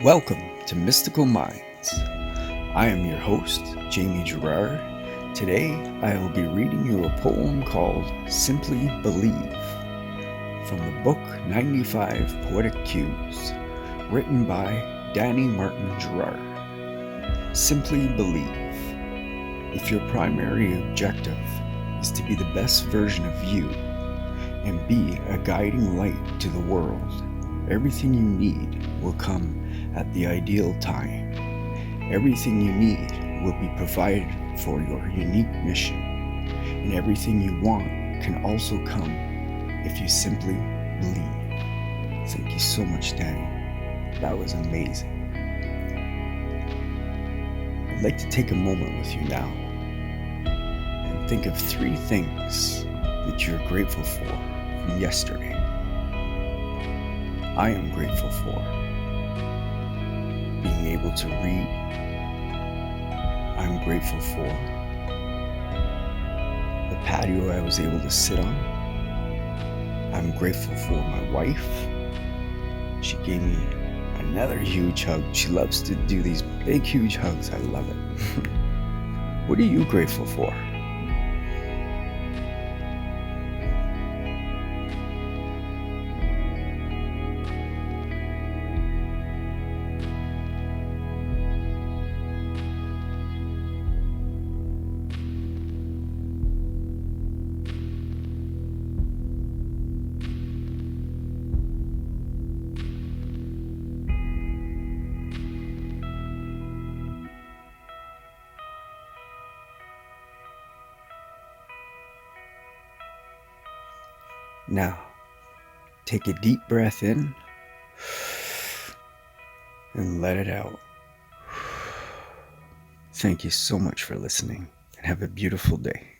Welcome to Mystical Minds. I am your host, Jamie Girard. Today, I will be reading you a poem called Simply Believe from the book 95 Poetic Cues, written by Danny Martin Girard. Simply believe. If your primary objective is to be the best version of you and be a guiding light to the world, everything you need will come at the ideal time. Everything you need will be provided for your unique mission, and everything you want can also come if you simply believe. Thank you so much, Danny. That was amazing. I'd like to take a moment with you now and think of 3 things that you're grateful for from yesterday. I am grateful for being able to read. I'm grateful for the patio I was able to sit on. I'm grateful for my wife. She gave me another huge hug. She loves to do these big, huge hugs. I love it. What are you grateful for? Now, take a deep breath in and let it out. Thank you so much for listening and have a beautiful day.